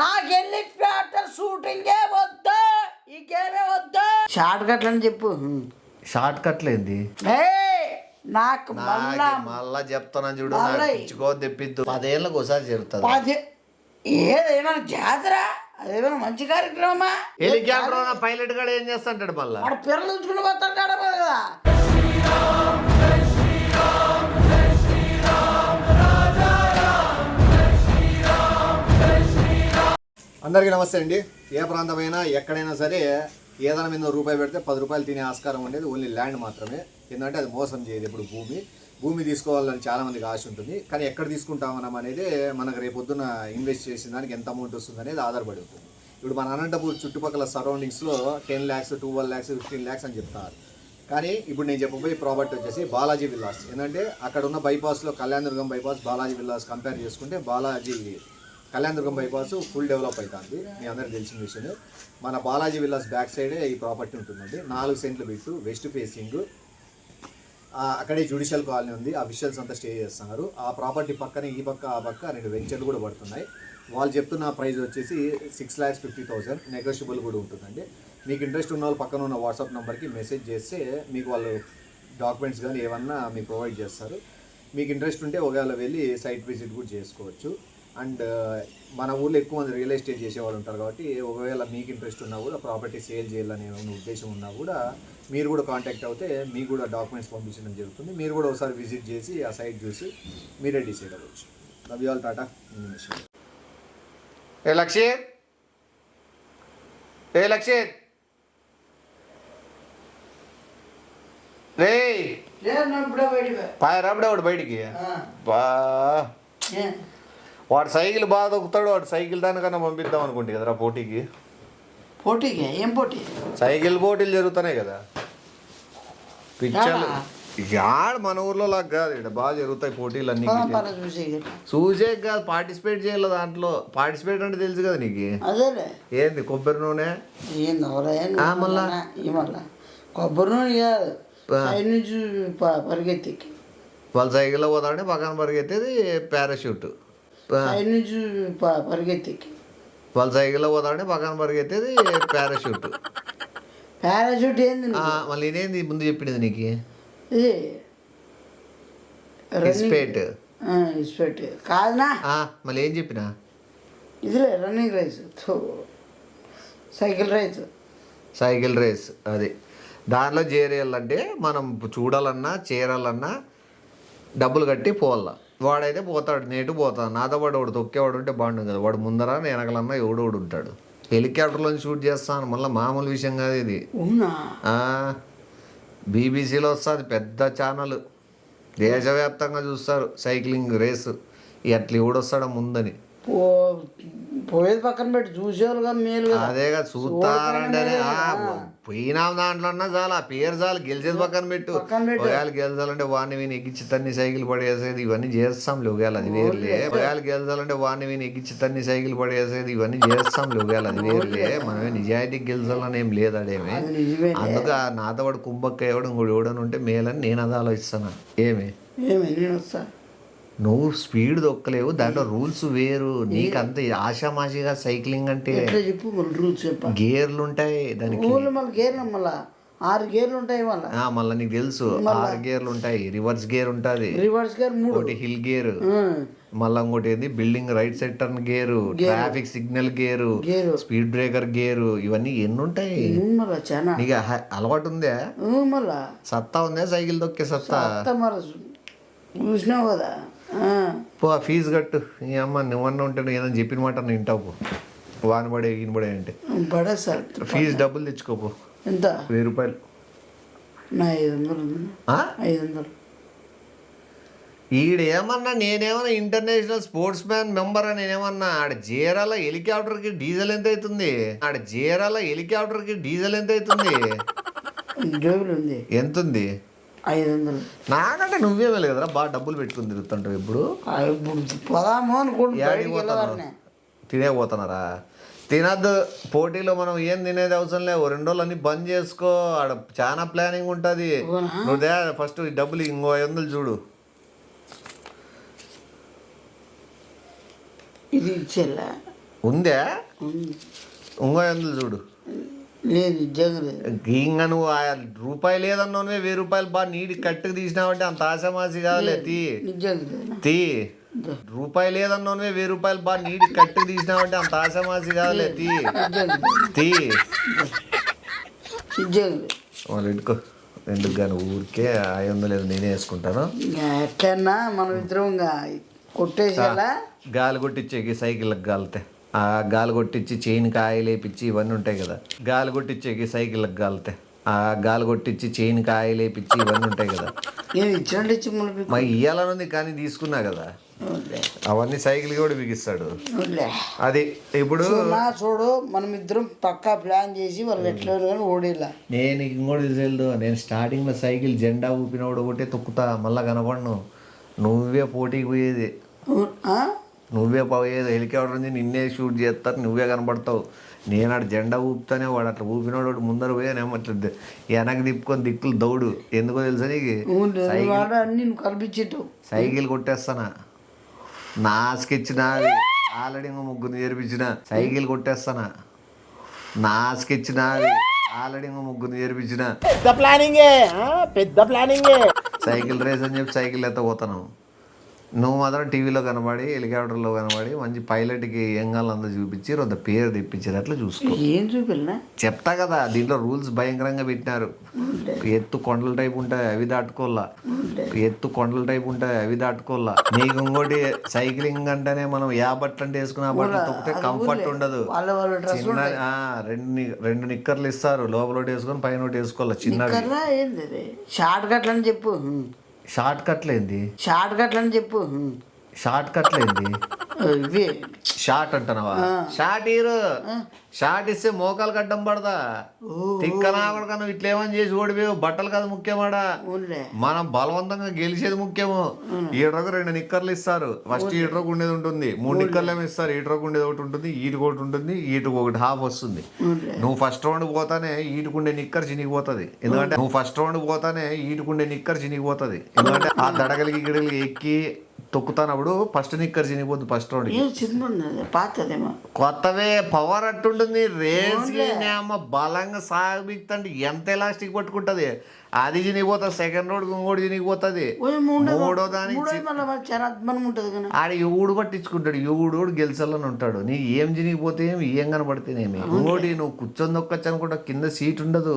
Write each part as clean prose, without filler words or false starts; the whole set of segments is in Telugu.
నాకు హెలికాప్టర్ షూటింగే వద్దు, ఇంకేమే వద్దు. షార్ట్ కట్లు అని చెప్పు. షార్ట్ కట్లేంది నాకు మళ్ళా చెప్తాను చూడు, ఇచ్చుకో తెప్పిద్దు. 10 ఏళ్ళకి ఒకసారి జరుగుతుంది. ఏదైనా జాతర, అదేమైనా మంచి కార్యక్రమా? హెలికాప్టర్ పైలట్ గాడు ఏం చేస్తాంటాడు మళ్ళా? పిల్లలు ఉంచుకుని పోతాడు కదా. అందరికీ నమస్తే అండి. ఏ ప్రాంతమైనా ఎక్కడైనా సరే ఏదైనా మీద రూపాయి పెడితే 10 రూపాయలు తినే ఆస్కారం ఉండేది ఓన్లీ ల్యాండ్ మాత్రమే. ఎందుకంటే అది మోసం చేయదు. ఇప్పుడు భూమి తీసుకోవాలని చాలామందికి ఆశ ఉంటుంది. కానీ ఎక్కడ తీసుకుంటామనం అనేది మనకు రేపొద్దున ఇన్వెస్ట్ చేసిన దానికి ఎంత అమౌంట్ వస్తుంది అనేది ఆధారపడి ఉంటుంది. ఇప్పుడు మన అనంతపూర్ చుట్టుపక్కల సరౌండింగ్స్లో 10 lakhs, 12 lakhs, 15 lakhs అని చెప్తారు. కానీ ఇప్పుడు నేను చెప్పబోయే ప్రాపర్టీ వచ్చేసి బాలాజీ విల్లాస్. ఏంటంటే అక్కడ ఉన్న బైపాస్లో Kalyandurg bypass, Balaji villas compare చేసుకుంటే కళ్యాణదుర్గం బైపాస్ ఫుల్ డెవలప్ అవుతుంది. మీ అందరికి తెలిసిన విషయం. మన బాలాజీ విల్లాస్ బ్యాక్ సైడే ఈ ప్రాపర్టీ ఉంటుందండి. 4 సెంట్లు బిట్టు, వెస్ట్ ఫేసింగ్. అక్కడే జ్యుడిషియల్ కాలనీ ఉంది. ఆ విషువల్స్ అంతా స్టే చేస్తున్నారు. ఆ ప్రాపర్టీ పక్కనే ఈ పక్క ఆ పక్క 2 వెంచర్లు కూడా పడుతున్నాయి. వాళ్ళు చెప్తున్న ప్రైస్ వచ్చేసి 6,50,000. నెగోషియబుల్ కూడా ఉంటుందండి. మీకు ఇంట్రెస్ట్ ఉన్న వాళ్ళు పక్కన ఉన్న వాట్సాప్ నెంబర్కి మెసేజ్ చేస్తే మీకు వాళ్ళు డాక్యుమెంట్స్ కానీ ఏమన్నా మీకు ప్రొవైడ్ చేస్తారు. మీకు ఇంట్రెస్ట్ ఉంటే ఒకవేళ వెళ్ళి సైట్ విజిట్ కూడా చేసుకోవచ్చు. అండ్ మన ఊళ్ళో ఎక్కువ మంది రియల్ ఎస్టేట్ చేసేవాళ్ళు ఉంటారు కాబట్టి ఒకవేళ మీకు ఇంట్రెస్ట్ ఉన్నా కూడా ప్రాపర్టీ సేల్ చేయాలనే ఉద్దేశం ఉన్నా కూడా మీరు కూడా కాంటాక్ట్ అవుతే మీకు కూడా డాక్యుమెంట్స్ పంపించడం జరుగుతుంది. మీరు కూడా ఒకసారి విజిట్ చేసి ఆ సైట్ చూసి మీరే డిసైడ్ అవ్వచ్చు. Love you all. Tata. Lakshith రాబడే బయటికి బా వాడు సైకిల్ బాగా దొక్కుతాడు. వాడు సైకిల్ దానికన్నా పంపిద్దాం అనుకుంటే కదరా పోటీకి. ఏం పోటీ? సైకిల్ పోటీలు జరుగుతున్నాయి కదా పిచ్చర్లు. యాడ్ మన ఊర్లో లాగా కాదు, ఇక్కడ బాగా జరుగుతాయి పోటీలు అన్ని. చూసే కాదు, పార్టిసిపేట్ చేయాలి దాంట్లో. పార్టిసిపేట్ అంటే తెలుసు కదా నీకు. ఏంది కొబ్బరి నూనె మళ్ళా కొబ్బరి నూనె కాదు, నుంచి పరిగెత్తి వాళ్ళ సైకిల్లో పోతాడంటే పక్కన పరిగెత్తేది పారాషూట్. నుంచి పరిగెత్తి వాళ్ళ సైకిల్లో పోతాడంటే పక్కన పరిగెత్తేది పారాషూట్. ఏంది మళ్ళీ ఇదేంది ముందు చెప్పింది నీకు? ఇది ఇస్పేట్ కాదునా? మళ్ళీ ఏం చెప్పినా? ఇదిలే రన్నింగ్ రేస్, సైకిల్ రేస్. అది దానిలో చేరేయాలంటే మనం చూడాలన్నా చేరాలన్నా డబ్బులు కట్టి పోవాల. వాడైతే పోతాడు, నేటు పోతాడు. నాతో పాటు వాడు తొక్కేవాడు ఉంటే బాగుంటుంది కదా. వాడు ముందర వెనకలన్నా ఎవడోడు ఉంటాడు. హెలికాప్టర్లో షూట్ చేస్తాను, మళ్ళీ మామూలు విషయం కాదు ఇది. బీబీసీలో వస్తుంది, పెద్ద ఛానల్, దేశవ్యాప్తంగా చూస్తారు సైక్లింగ్ రేసు. ఎట్లా ఎవడొస్తాడో ముందని పోయేది పక్కన పెట్టి చూసేవాళ్ళుగా మేలు. అదేగా చూస్తారంటే పోయినాం దాంట్లో అన్నా చాలా పేరు చాలు. గెలిచేది పక్కన పెట్టు. ఒకవేళ గెలిచాలంటే వాడిని విని ఎక్కించి తన్ని సైకిల్ పడేసేది ఇవన్నీ చేస్తాంలే. ఒకవేళ అది వేరులే. ఒకవేళ గెలిచాలంటే వాడిని విని ఎక్కించి తన్ని సైకిల్ పడేసేది ఇవన్నీ చేస్తాంలే. ఒకవేళ అది వేరులే. మనమే నిజాయితీకి గెలిచాలని ఏం లేదు అదేమి. అందుకు నాతో పాటు కుంభక్క ఎవడం ఇంకోటి ఎవడని ఉంటే మేలని నేను అది ఆలోచిస్తాను. ఏమి నువ్వు స్పీడ్ దొక్కలేవు, దాంట్లో రూల్స్ వేరు. నీకు అంత ఆషామాషిగా సైక్లింగ్ అంటే గేర్లు ఉంటాయి దానికి. 6 గేర్లు ఉంటాయి. మళ్ళీ నీకు తెలుసు 6 గేర్లు ఉంటాయి. రివర్స్ గేర్ ఉంటుంది, ఒకటి హిల్ గేర్, మళ్ళీ ఇంకోటి ఏంది building right side turn gear, traffic signal gear, speed breaker gear. ఇవన్నీ ఎన్ని ఉంటాయి? నీకు అలవాటు ఉందా? సత్తా ఉందా సైకిల్ దొక్కే సత్తా? చూసినావు కదా. పో ఫీజు కట్టు. ఈ అమ్మ నువ్వన్నా ఉంటే నువ్వు ఏదైనా చెప్పిన మాట నువ్వు వింటావు. వాని పడే ఈయన పడే అంటే ఫీజు డబ్బులు తెచ్చుకోపో. ఎంత? 1000 రూపాయలు. 500. ఈడేమన్నా నేనేమన్నా ఇంటర్నేషనల్ స్పోర్ట్స్ మ్యాన్ మెంబర్ అని నేనేమన్నా? ఆడ జీరాల హెలికాప్టర్కి డీజిల్ ఎంత అవుతుంది? ఎంత ఉంది? 500. నాకంటే నువ్వే వెళ్ళి కదరా బాగా డబ్బులు పెట్టుకుని తిరుగుతుంటావు. ఇప్పుడు తినేపోతున్నారా? తినద్దు. పోటీలో మనం ఏం తినేది అవసరం లేదు. 2 రోజులు అన్ని బంద్ చేసుకో. ఆడ చాలా ప్లానింగ్ ఉంటుంది. నువ్వు ఫస్ట్ డబ్బులు ఇంకో 500 చూడు. ఇది ఇచ్చేలా ఉందే ఇంకో ఎందుకు చూడు లేదు ఉద్యోగం లేదు. ఇంకా నువ్వు రూపాయి లేదన్నావు 1000 రూపాయలు బాగా నీటి కట్టుకు తీసినావంటే అంత ఆశమాసి కాదులే తీ ఉద్యోగం లేదు. తీ రూపాయి లేదన్నావు 1000 రూపాయలు బాగా నీటి కట్టుకు తీసినావంటే అంత ఆశమాసి కాదులే తీ తీ ఉద్యోగం లేదు. వాళ్ళు ఎట్టుకో ఎందుకు కానీ ఊరికే 500 నేనే వేసుకుంటాను. ఇంకా ఎట్లన్నా మనం ఇద్దరం ఇంకా కొట్టేసేలా గాలి కొట్టించేకి సైకిళ్ళకి గాలితే ఆ గాలి కొట్టించి చైన్కి ఆయిల్ వేపించి ఇవన్నీ ఉంటాయి కదా. గాలి కొట్టించేకి సైకిళ్ళకి గాలితే ఆ గాలి కొట్టించి చైన్కి ఆయిల్ వేపించి ఇవన్నీ ఉంటాయి కదా. నేను ఇచ్చినట్టు ఇచ్చి మనకి మరి ఇయ్యాలనుంది కానీ తీసుకున్నా కదా. అవన్నీ సైకిల్ కూడా బిగిస్తాడు. అది ఇప్పుడు చూడు మనం ఇద్దరం పక్కా ప్లాన్ చేసి వాళ్ళు ఎట్లా కానీ ఓడేలా. నేను ఇంకోటి తెలియదు. నేను స్టార్టింగ్లో సైకిల్ జెండా ఊపినోడు ఒకటే తొక్కుతా మళ్ళీ కనపడను. నువ్వే పోటీకి పోయేది. నువ్వే పోయేది హెలికాప్టర్ నుంచి నిన్నే షూట్ చేస్తారు. నువ్వే కనబడతావు. నేను అటు జెండా ఊపుతానే వాడు అట్లా ఊపినోడు ముందర పోయానేమో అట్లా వెనక్కి తిప్పుకొని దిక్కులు దౌడు. ఎందుకో తెలుసా నీకు కల్పించేట్టు సైకిల్ కొట్టేస్తానా. నా స్కెచ్ నాది ఆల్రెడీ ఇంకో 3 చేర్పించిన. సైకిల్ కొట్టేస్తానా. నా స్కెచ్ నాది ఆల్రెడీ ఇంకో 3 చేర్పించిన. పెద్ద ప్లానింగ్ సైకిల్ రేస్ అని చెప్పి సైకిల్ ఎత్త పోతాను. నువ్వు మాత్రం టీవీలో కనబడి హెలికాప్టర్లో కనబడి మంచి పైలట్కి ఏం కావాలంతా చూపించి రొంత పేరు తెప్పించారు. అట్లా చూసుకో. ఏం చూపిల్లా చెప్తా కదా. దీంట్లో రూల్స్ భయంకరంగా పెట్టినారు. ఎత్తు కొండల టైప్ ఉంటాయి అవి దాటుకోల్లా. ఎత్తు కొండల టైప్ ఉంటాయి అవి దాటుకోల్లా. నీకు ఇంకోటి సైక్లింగ్ అంటేనే మనం బట్టలు అంటే వేసుకున్న బట్టలు తొక్కితే కంఫర్ట్ ఉండదు. చిన్న 2 నిక్కర్లు ఇస్తారు. లోపల ఒకటి వేసుకొని పైన ఒకటి వేసుకోవాలి. చిన్నది షార్ట్ కట్లు అని చెప్పు. షార్ట్ కట్లేంది? షార్ట్ కట్లు అని చెప్పు. షార్ట్ కట్లేంది? ఇవి షార్ట్ అంటున్నావా? షార్ట్ హీరో షార్ట్ ఇస్తే మోకాలు కట్టం పడదా? తిక్కనా కూడా నువ్వు ఇట్లేమని చేసి ఓడిపోయావు. బట్టలు కదా ముఖ్యమాడా. మనం బలవంతంగా గెలిచేది ముఖ్యము. ఈడరకు 2 నిక్కర్లు ఇస్తారు. ఫస్ట్ ఈడరకు ఉండేది ఉంటుంది. 3 నిక్కర్లు ఏమి ఇస్తారు. ఈడరకు ఉండేది ఒకటి ఉంటుంది, ఈటుకు ఒకటి ఉంటుంది, ఈటుకు ఒకటి హాఫ్ వస్తుంది. నువ్వు ఫస్ట్ రౌండ్ పోతానే ఈటుకుండే నిక్కర్ చినిగిపోతుంది. ఎందుకంటే ఈటుకుండే నిక్కర్ చినిగిపోతుంది. ఎందుకంటే ఆ దడగలికి గిడగలికి ఎక్కి తొక్కుతానప్పుడు ఫస్ట్ నిక్కర్ చినిగిపోతుంది. ఫస్ట్ రౌండ్ పాతదేమో కొత్తవే పవర్ అట్టుంటుంది. రేస్ బలంగా సాగితే ఎంత ఎలాస్టిక్ పట్టుకుంటది. అది చినిగిపోతుంది. సెకండ్ రౌండ్ ఇంకోటి చినిగిపోతుంది. మూడో దానికి ఆడ ఎవడు పట్టించుకుంటాడు. ఎవడు గెలిచాలని ఉంటాడు. నీ ఏం చినిగిపోతే ఏం కనబడితేనేమి. ఇంకోటి నువ్వు కూర్చొని దొక్కచ్చు అనుకుంటా కింద సీట్ ఉండదు.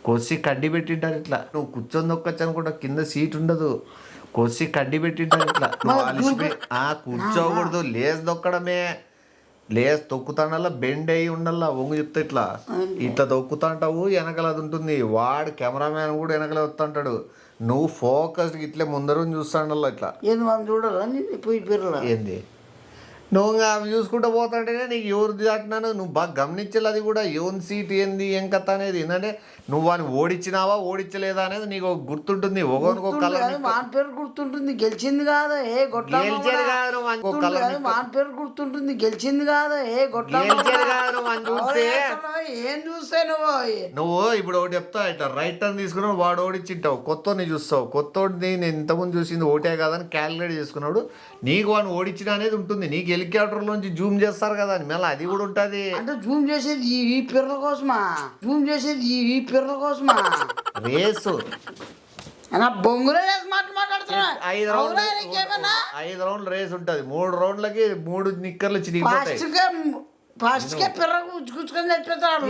కొద్ది కడ్డీ పెట్టింటారు ఇట్లా. నువ్వు కూర్చొని దొక్కచ్చు అనుకుంటా కింద సీట్ ఉండదు. కొద్ది కడ్డీ పెట్టింటారు ఇట్లా. నువ్వు అలిసిపోయి కూర్చోకూడదు. లేస్ దొక్కడమే. లేస్ తొక్కుతాడల్లా బెండ్ అయ్యి ఉండల్లా. వంగు చెప్తా ఇట్లా తొక్కుతాంటావు. వెనకల అది ఉంటుంది. వాడు కెమెరామ్యాన్ కూడా వెనకల వస్తుంటాడు. నువ్వు ఫోకస్ ఇట్లా ముందర చూస్తాడల్లా ఇట్లా. ఏంది నువ్వు అవి చూసుకుంటూ పోతాంటేనే నీకు ఎవరు దాటినాను నువ్వు బాగా గమనించాలి. అది కూడా ఎవరి సీట్ ఏంది ఏం కథ అనేది. ఏంటంటే నువ్వు వాడిని ఓడించినావా ఓడించలేదా అనేది నీకు ఒక గుర్తుంటుంది. ఒకరికొక కలర్ పేరు గుర్తుంటుంది. గెలిచింది కాదు గెలిచేది కాదు. పేరు గుర్తుంటుంది. గెలిచింది కాదు గెలిచేది కాదు. చూస్తే ఏం చూస్తే నువ్వు ఇప్పుడు ఒకటి చెప్తా. ఇట్లా రైట్ టర్న్ తీసుకున్నావు. వాడు ఓడించింటావు. కొత్తని చూస్తావు. కొత్తోడిని నేను ఇంతకుముందు చూసింది ఒకటే కాదని క్యాలిక్యులేట్ చేసుకున్నాడు. నీకు వాడిని ఓడించిన అనేది ఉంటుంది. నీకు హెలికాప్టర్ నుంచి జూమ్ చేస్తారు కదా మళ్ళీ అది కూడా ఉంటది. అంటే జూమ్ చేసేది ఈ పిర్రల కోసమా? జూమ్ చేసేది ఈ పిర్రల కోసమా? రేసు బొంగులో మాట్లాడుతున్నా. 5 రౌండ్లు రేస్ ఉంటది. 3 రౌండ్లకి 3 నిక్కర్లు చిరిగిపోతాయి. ఫస్ట్ కే పిర్ర కూర్చుకొని చచ్చిపోతాడు.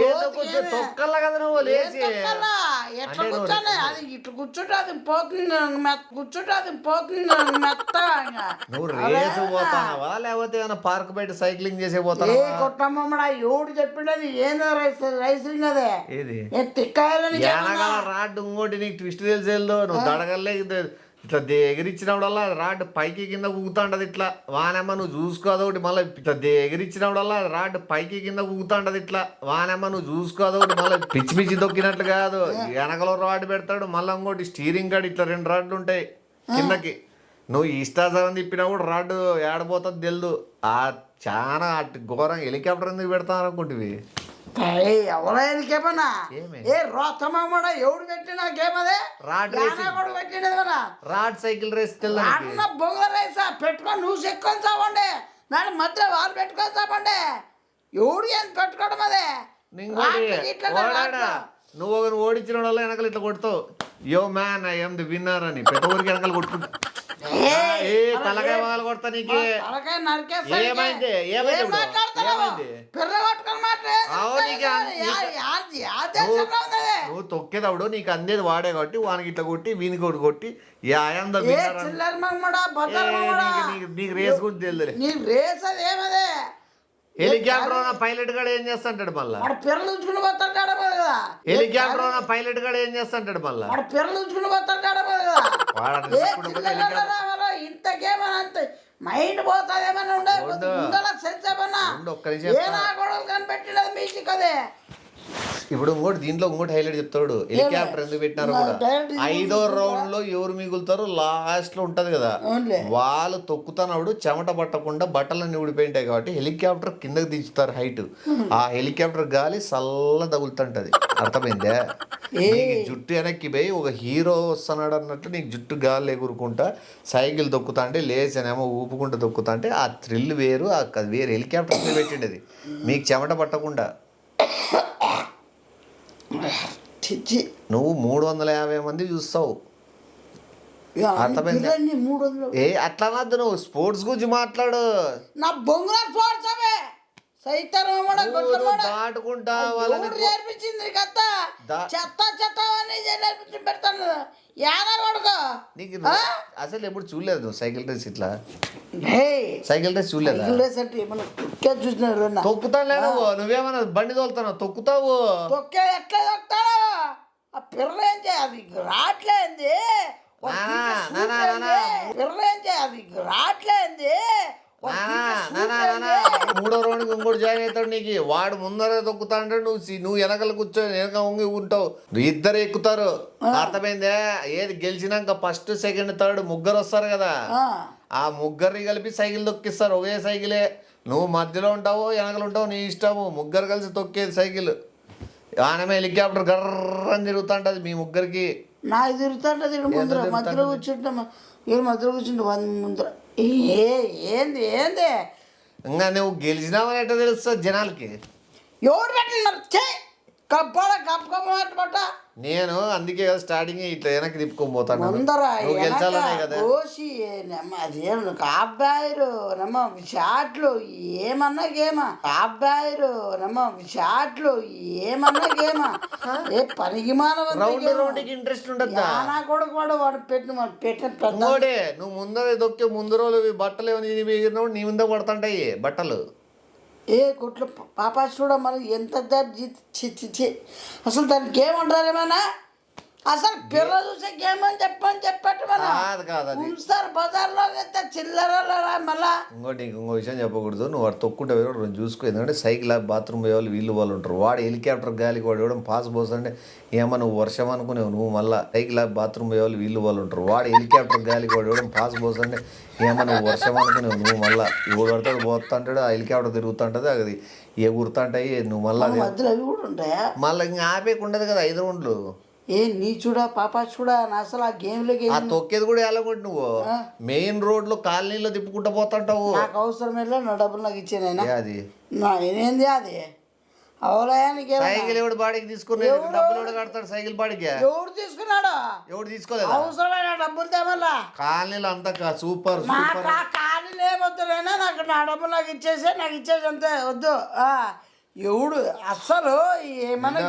తొక్కల్లా కదా నువ్వు లేచి ఎట్లా కూర్చోని అది ఇట్లా కూర్చుంటే అది పోతుంది. కూర్చుంటే అది పోతుంది మెత్తగా. నువ్వు రేసు పోతావా లేకపోతే ఏమైనా పార్క్ బయట సైక్లింగ్ చేసే పోతావా? కొట్టమ్మడా ఎవడు చెప్పిండది ఏందో రైసింగ్ అదే ఏది తిక్కాయాలని రాడ్ ఇంకోటి నీకు ట్విస్ట్ తెలిసేదో. నువ్వు దడగల్లే ఇట్లా ఎగిరించినప్పుడల్లా రాడ్ పైకి కింద ఊగుతాంటది ఇట్లా. వానమ్మ నువ్వు చూసుకోదొకటి. మళ్ళీ ఇట్లా ఎగిరించినప్పుడల్లా రాడ్ పైకి కింద ఊగుతాంటది ఇట్లా. వానమ్మ నువ్వు చూసుకోదొకటి. మళ్ళీ పిచ్చి పిచ్చి దొక్కినట్లు కాదు. వెనకలో రాడ్ పెడతాడు. మళ్ళీ ఇంకోటి స్టీరింగ్ కాడ ఇట్లా 2 రాడ్లు ఉంటాయి కిందకి. నువ్వు ఇష్టాసరం తిప్పినా కూడా రాడ్ ఏడపోతుంది తెలియదు. చాలా ఘోరంగా హెలికాప్టర్ ఎందుకు పెడతాను అనుకుంటువి. ఎవరైనా ఏ రోత్తమ్మ ఎవడు పెట్టినా గేమదే పెట్టినది కదా. రాడ్ సైకిల్ రేస్ బొంగ రేసా పెట్టుకొని నువ్వు చెక్కొని చావండి. నాడు మధ్య వాళ్ళు పెట్టుకొని చావండి. ఎవడు ఏం పెట్టుకోవడం అదే ఇంకోటి రాట్లు ఇట్లా ఓడాడా రాట్లు. నువ్వు ఓడించిన వాళ్ళ వెనకాల ఇట్లా కొడతావు yo man I M the winner అని పెద్ద ఊరికి వెనకాల కొట్టుకుంటా ఏ తలకాయ పగలు కొడతా నీకు తలకాయ నరికేస్తానికి. ఏమైంది? ఏమైంది ఏం ఇప్పుడు? మాట్లాడుతున్నావు? ఏమైంది? పిర్ర కొట్టుకొని మాట్లాడు. అవును, నీకు యా దేశంలో ఉన్నది? నువ్వు తొక్కేటప్పుడు నీకు అందేది వాడే కాబట్టి వానికి ఇట్లా కొట్టి వీనికి ఒకటి కొట్టి ఐఎమ్ ద ఏ విన్నర్ అని చిల్లర మమ్మడా బజార్ మమ్మడా నీకు రేస్ గురించి తెలియదులే నీ రేస్ అది ఏమదే హెలికాప్టర్ ఉన్న పైలట్ గాడు ఏం చేస్తాంటాడు మళ్ళా వాడు పిర్రలు ఉంచుకుని పోతాడు కాడపోదు కదా హెలికాప్టర్ ఉన్న పైలట్ గాడు ఏం చేస్తాంటాడు మళ్ళా వాడు పిర్రలు ఉంచుకుని పోతాడు కాడపోదు కదా వాడు అట్లా ఏ తీసుకుంటూ పోతే చిల్లర ఇంతకేమన్నా అంత మైండ్ పోతాదేమన్నా ఉండే ఉండాల సెన్స్ ఏమన్నా ఉండు, ఒక్క నిమిషం ఏ నా గొడవలు కనిపెట్టలేదు మీకు కదే ఇప్పుడు దీంట్లో ఇంకోటి హైలైట్ చెప్తాడు హెలికాప్టర్ ఎందుకు పెట్టినారు కూడా డైరెక్ట్ 5వ రౌండ్ లో ఎవరు మిగులుతారో లాస్ట్ లో ఉంటది కదా అవునులే. వాళ్ళు తొక్కుతున్నప్పుడు చెమట పట్టకుండా బట్టలన్నీ ఊడిపోయింటాయి కాబట్టి హెలికాప్టర్ కిందకి దించుతారు హైట్ ఆ హెలికాప్టర్ గాలి చల్ల తగులుతుంటది అర్థమైందే నీకు జుట్టు వెనక్కి పోయి ఒక హీరో వస్తున్నాడు అన్నట్టు నీకు జుట్టు గాలి ఎగురుకుంటా సైకిల్ తొక్కుతా అంటే లేచనేమో ఊపుకుంటూ తొక్కుతా అంటే ఆ థ్రిల్ వేరు అది వేరు హెలికాప్టర్ మీద పెట్టిండేది మీకు చెమట పట్టకుండా చిచ్చి నువ్వు 350 మంది చూస్తావు అర్థమైందా? 300 ఏ అట్లా అనద్దు నువ్వు స్పోర్ట్స్ గురించి మాట్లాడు నా బొంగుల స్వార్థమే సైతరమడ గొట్టమడ దాటుకుంటా వాళ్ళని నేర్పించింది నీకు అత్త దా- చెత్త చెత్త అని నేర్పించి పెడతాను యానా కొడుకు నీకు అసలు ఎప్పుడు చూడలేదు నువ్వు సైకిల్ రేస్ ఇట్లా ఏయ్ సైకిల్ రేస్ చూడలేదా అంటే ఏమన్నా తొక్కే చూసినారు తొక్కుతానులే నువ్వేమన్నా బండి తోలుతావు తొక్కుతావు తొక్కే ఎట్లా తొక్కుతాడు ఆ పిర్ర ఏం చేయాలి రాట్లేంది పిర్ర ఏం చేయాలి రాట్లేంది 3వ రౌండ్కి ఇంకోటి జాయిన్ అవుతాడు నీకు వాడు ముందర తొక్కుతా అంటే నువ్వు వెనకలు కూర్చొని వెనక ఉంగి ఉంటావు ఇద్దరు ఎక్కుతారు అర్థమైందే ఏది గెలిచినాక ఫస్ట్ సెకండ్ థర్డ్ ముగ్గురు వస్తారు కదా ఆ ముగ్గురిని కలిపి సైకిల్ తొక్కిస్తారు ఒకే సైకిలే నువ్వు మధ్యలో ఉంటావు వెనకలు ఉంటావు నీ ఇష్టము ముగ్గురు కలిసి తొక్కేది సైకిల్ ఆనమే హెలికాప్టర్ గర్రని తిరుగుతుంటది మీ ముగ్గురికి నాకు తిరుగుతుంటది ముందర మధ్యలో కూర్చుంటాం వీళ్ళు మధ్యలో కూర్చుంటే ముందర ఏంది ఏంది ఇంకా నువ్వు గెలిచినావని ఎట్లా తెలుస్తుంది జనాలకి ఎవరు పెట్టినారు చే కప్పాల కప్ప నేను అందుకే కదా స్టార్టింగ్ ఇట్లా వెనక్కి తిప్పుకొని పోతాను ముందర నువ్వు గెలిచాలనే కదా కోసి అదేను కాబ్బాయిరు నమ్మ షాట్లు ఏమన్నా గేమా కాబ్బాయిరు నమ్మ షాట్లు ఏమన్నా గేమా ఏ పనికి రౌండ్కి ఇంట్రెస్ట్ ఉండద్దా నా కొడుకు వాడు పెట్టిన పెద్ద ఇంకోటి నువ్వు ముందర దొక్కే ముందు రోజు బట్టలు ఏమైనా నీ ముందే పడుతుంటాయి బట్టలు ఏ కొట్లు పాపా చూడ మరి ఎంత చి అసలు దానికి ఏమంటారేమన్నా అసలు పిల్ల చూసే గేమ్ అని చెప్పట్టు మన ఉంచుతారు బజార్లో చిల్లర మళ్ళా ఇంకో విషయం చెప్పకూడదు నువ్వు వాడు తొక్కుంటే రెండు చూసుకో ఎందుకంటే సైకిల్ బాత్రూమ్ పోయే వాళ్ళు వీళ్ళు వాళ్ళు ఉంటారు వాడు హెలికాప్టర్ గాలికి వాడు ఇవ్వడం పాస్ పోస్తుంటే ఏమో నువ్వు వర్షం అనుకునేవు నువ్వు మళ్ళీ సైకిల్ బాత్రూమ్ పోయే వాళ్ళు వీళ్ళు వాళ్ళు ఉంటారు వాడు హెలికాప్టర్ గాలికి వాడు ఇవ్వడం పాస్ పోస్తుంటే ఏమో నువ్వు వర్షం అనుకునేవు నువ్వు మళ్ళీ ఎవడు పడితే పోతుంటాడు ఆ హెలికాప్టర్ తిరుగుతుంటది అది ఎగురుతుంటాయి నువ్వు మళ్ళీ మధ్యలో అవి కూడా ఉంటాయా మళ్ళీ ఇంకా ఆపేకుండదు కదా 5 రౌండ్లు ఏ నీ చూడా పాపా చూడా అసలు ఆ గేమ్లోకి ఆ తొక్కేది కూడా వెళ్ళకూడదు నువ్వు మెయిన్ రోడ్ లో కాలనీలో తిప్పుకుంటా పోతుంటావు నాకు అవసరం వెళ్ళా నా డబ్బులు నాకు ఇచ్చానైనా అది ఏంది అది అవలయానికి సైకిల్ ఎవడు బాడీకి తీసుకుని డబ్బులు ఎవడు కడతాడు సైకిల్ బాడీకి ఎవడు తీసుకున్నాడు ఎవడు తీసుకోలేదు అవసరమైన డబ్బులు తేమల్లా కాలనీలో అంతా సూపర్ నాకు ఆ ఖాళీలు ఏమొద్దులైనా నాకు నా డబ్బులు నాకు ఇచ్చేసి అంతే వద్దు ఎవడు అస్సలు ఏమన్నా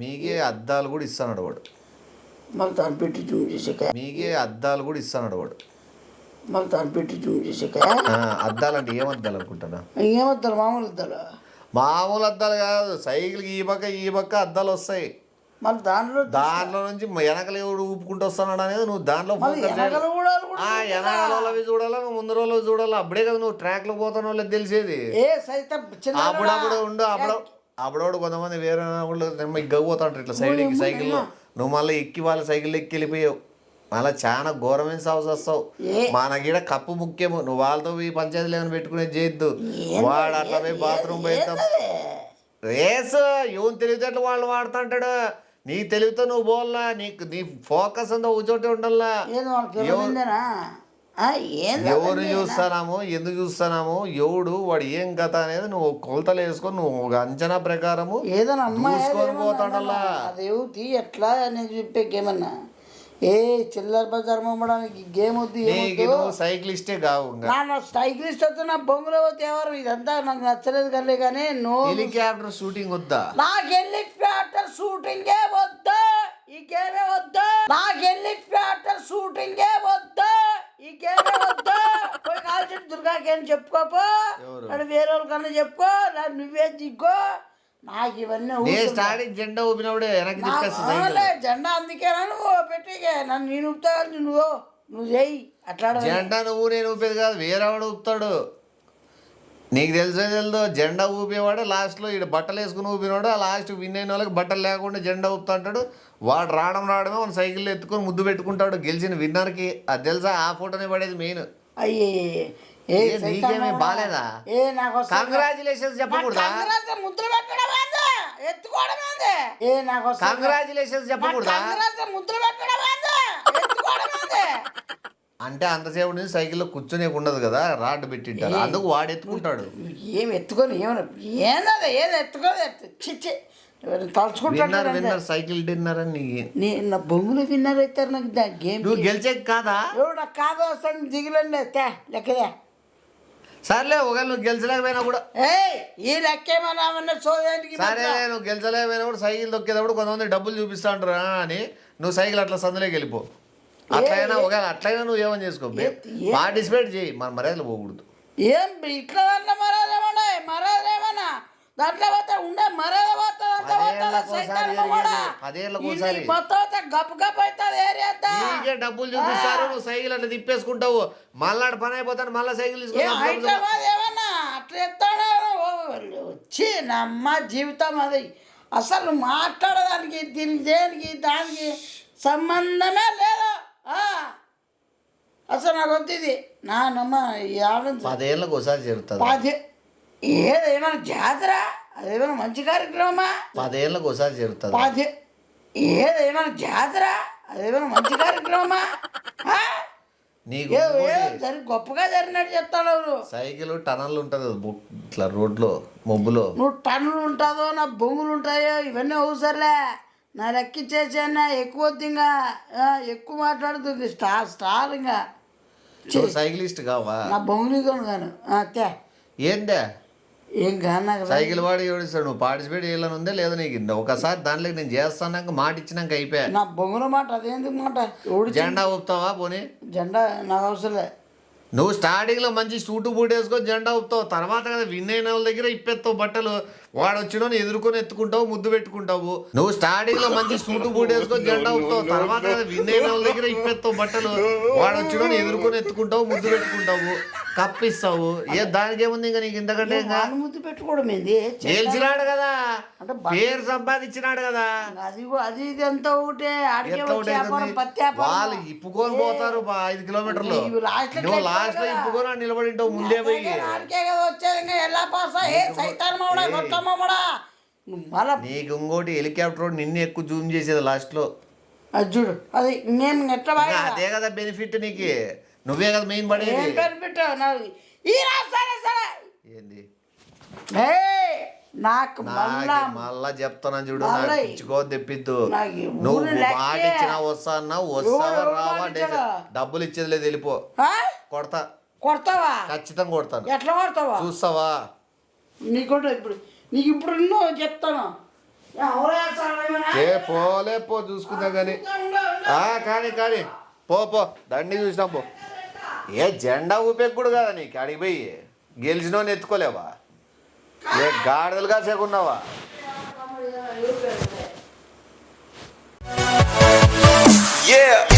మీకే అద్దాలు కూడా ఇస్తాడు వాడు మళ్ళీ దాన్ని పెట్టి జూమ్ చేసాక మీకే అద్దాలు కూడా ఇస్తాడు వాడు మళ్ళీ దాన్ని పెట్టి జూమ్ చేసాక అద్దాలు అంటే ఏం అద్దాలు అనుకుంటానా ఏమద్దాలు మామూలు అద్దాలు మామూలు అద్దాలు కాదు సైకిల్కి ఈ పక్క అద్దాలు వస్తాయి మళ్ళీ దాంట్లో నుంచి వెనకలు ఎవడు ఊపుకుంటూ వస్తున్నాడు అనేది నువ్వు దాంట్లో ఫోకస్ వెనకాలవి చూడాలా నువ్వు ముందు రోజులు చూడాలా అప్పుడే కదా నువ్వు ట్రాక్ లో పోతాను వాళ్ళకి తెలిసేది అప్పుడప్పుడు ఉండు అప్పుడప్పుడు కొంతమంది వేరే వాళ్ళు గవ్వుతాంటారు ఇట్లా సైకిల్లో నువ్వు మళ్ళీ ఎక్కి వాళ్ళ సైకిల్ ఎక్కి వెళ్ళిపోయావు మళ్ళీ చాలా ఘోరమైన సాగు వస్తావు మనకిడ కప్పు ముఖ్యము నువ్వు వాళ్ళతో పోయి పంచాయతీలు ఏమైనా పెట్టుకునేది చేయొద్దు వాడు అట్లా పోయి బాత్రూమ్ పోయిస్తాం రేసు ఎవరు తెలివితేటలు వాళ్ళు వాడుతుంటాడు నీ తెలివితో నువ్వు పోవాలా నీ ఫోకస్ అంతా ఒక చోటే ఉండాలా ఏంది ఎవరు చూస్తున్నామో ఎందుకు చూస్తున్నామో ఎవడు వాడు ఏం కథ అనేది నువ్వు కొలతలు వేసుకొని నువ్వు ఒక అంచనా ప్రకారము ఏదైనా అమ్మాయి చూసుకొని పోతాడల్లా. అదేవుతి ఎట్లా నేను చెప్పే గేమ్ అన్నా ఏ చిల్లర బజార్ మమ్మడానికి గేమ్ వద్దు నీకు నువ్వు సైక్లిస్టే కావు ఇంకా. నా సైక్లిస్ట్ వస్తే నా బొంగులో పోతే ఎవరు ఇదంతా నాకు నచ్చలేదు కలే కానీ హెలికాప్టర్ షూటింగ్ వద్దా? నాకు హెలికాప్టర్ షూటింగే వద్దు, ఈ గేమే వద్దు. నాకు హెలికాప్టర్ షూటింగే వద్దు, ఈ గేమే వద్దు. పోయి కాల్చి దుర్గాకేం చెప్పుకోపో, అక్కడ వేరే వాళ్ళకన్నా చెప్పుకో, నాకు నువ్వే దిగ్గో. నాకు ఇవన్నీ స్టార్టింగ్ జెండా ఊపినప్పుడే వెనక్కి జెండా అందుకేనా నువ్వు పెట్టి నన్ను నేను ఊపుతా నువ్వు చేయి అట్లా. జెండా నువ్వు నేను ఊపేది కాదు, వేరేవాడు ఊపుతాడు. నీకు తెలుసో జెండా ఊపేవాడు లాస్ట్లో ఈడు బట్టలు వేసుకుని ఊపినవాడు ఆ లాస్ట్ విన్ అయిన వాళ్ళకి బట్టలు లేకుండా జెండా ఊపుతా అంటాడు. వాడు రావడమే మన సైకిల్ ఎత్తుకొని ముద్దు పెట్టుకుంటాడు గెలిచిన విన్నర్కి. అది తెలుసా? ఆ ఫోటోనే పడేది మెయిన్. అయ్యే నీకేమీ బాలేదా? కంగ్రాచులేషన్స్ చెప్పకూడదా? ముద్దులు పెట్టడం కంగ్రాచులేషన్స్ చెప్పకూడదా? ముద్దులు పెట్టడం అంటే అంతసేపు నుంచి సైకిల్లో కూర్చొని ఉండదు కదా, రాడ్ పెట్టింటారు, అందుకు వాడు ఎత్తుకుంటాడు. ఏం ఎత్తుకొని ఏమన్నా ఏది ఎత్తుకోదు తలుచుకుంటాడు. విన్నర్ సైకిల్ డిన్నర్ అని నేను నా బొంగులు విన్నర్ అవుతారు నాకు గేమ్. నువ్వు గెలిచే కాదా? నాకు కాదు వస్తాను దిగులండి లెక్కదే. సర్లే ఒకవేళ నువ్వు గెలిచలేకపోయినా కూడా ఈ లెక్కేమన్నా చూడడానికి. సరే నువ్వు గెలిచలేకపోయినా కూడా సైకిల్ తొక్కేటప్పుడు కొంతమంది డబ్బులు చూపిస్తా అంటారు అని నువ్వు సైకిల్ అట్లా సందులోకి వెళ్ళిపో. అట్లయినా ఒకవేళ అట్లయినా నువ్వు ఏమని చేసుకో, పార్టిసిపేట్ చేయి, మన మర్యాదలు పోకూడదు. ఏం ఇట్లా దాంట్లో మర్యాదేమన్నా దాంట్లో పోతే ఉండే మర్యాద గప్ గప్ అవుతుంది ఏరియా. నీకే డబ్బులు చూపిస్తారు, నువ్వు సైకిల్ అట్లా తిప్పేసుకుంటావు, మళ్ళీ పని అయిపోతాను, మళ్ళీ సైకిల్ హైదరాబాద్ ఏమన్నా అట్లా ఎత్తాడు వచ్చి నమ్మ జీవితం అది. అసలు మాట్లాడడానికి దీనికి దేనికి దానికి సంబంధమే లేదు. అసలు నాకు వద్దు నా నమ్మ 10 ఏళ్ళకి ఒకసారి జరుగుతుంది. ఏదేమైనా జాతర అదేమైనా మంచి కార్యక్రమమా? 10 ఏళ్ళకి ఒకసారి జరుగుతుంది. ఏదేమైనా జాతర అదేమైనా మంచి కార్యక్రమమా? నీకు గొప్పగా జరిగినట్టు చెప్తాను. సైకిల్ టనల్ ఉంటుంది ఇట్లా రోడ్లో మబ్బులో. నువ్వు టన్నులు ఉంటుందో నా బొంగులు ఉంటాయో ఇవన్నీ అవసరలే. నా లెక్కిచ్చేసాను ఎక్కువ వద్దు, ఇంకా ఎక్కువ మాట్లాడుతుంది స్టార్ ఇంకా సైకిలిస్ట్ కావా? నా బొంగులు కాను అత్తే ఏందే ఏం కాదు నాకు సైకిల్ వాడి ఎవడిస్తాడు. నువ్వు పార్టిసిపేట్ చేయాలని ఉందే లేదా నీకు? ఒకసారి దాంట్లోకి నేను చేస్తాను మాట ఇచ్చినాక అయిపోయా. నా బొంగుల మాట అదేందుకు మాట? జెండా ఊపుతావా? పోనీ జెండా నాకు అవసరలే. నువ్వు స్టార్టింగ్లో మంచి సూటు బూట్ వేసుకొని జెండా ఊపుతావు, తర్వాత కదా విన్ అయిన వాళ్ళ దగ్గర ఇప్పేస్తావు బట్టలు, వాడు వచ్చినోని ఎదుర్కొని ఎత్తుకుంటావు, ముద్దు పెట్టుకుంటావు. నువ్వు స్టార్టింగ్లో మంచి సూటు బూట్ వేసుకొని జెండా ఊపుతావు, తర్వాత కదా విన్ అయిన వాళ్ళ దగ్గర ఇప్పేస్తావు బట్టలు, వాడు వచ్చినోని ఎదుర్కొని ఎత్తుకుంటావు, ముద్దు పెట్టుకుంటావు, కప్పిస్తావు. దానికి ఏముంది ఇంకా నీకు ఇంతకంటే? ముద్దు పెట్టుకోవడం ఏంది? గెలిచినాడు కదా, పేరు సంపాదించినాడు కదా, అది ఇది అంతా ఒకటే. వాళ్ళు ఇప్పుకొని పోతారు 5 కిలోమీటర్లు, నువ్వు లాస్ట్ లో ఇప్పుకొని నిలబడి ఉంటావు ముందే పోయి. నీకు ఇంకోటి హెలికాప్టర్ నిన్ను ఎక్కువ జూమ్ చేసేది లాస్ట్ లో. చూడు అది మేము అదే కదా బెనిఫిట్ నీకు, నువ్వే కదా మెయిన్ పడేది. ఏంది నాకు మళ్ళా చెప్తాను చూడు, ఇచ్చుకో తెప్పిద్దు. నువ్వు మాట ఇచ్చినా వస్తా అన్నావు, వస్తావా రావా? డబ్బులు ఇచ్చేది లేదు, వెళ్ళిపో. కొడతావా? ఖచ్చితంగా కొడతాను. ఎట్లా కొడతావా? చూస్తావా? నీకు ఇప్పుడు చెప్తాను. పోలే పో, చూసుకుందా కానీ కానీ పో దండి చూసినా పో. జెండా ఊపేకూడదు కదా నీకు, అడిగి పోయి గెలిచినోని ఎత్తుకోలేవా? గాడిదలుగా సేకున్నావా? Yeah.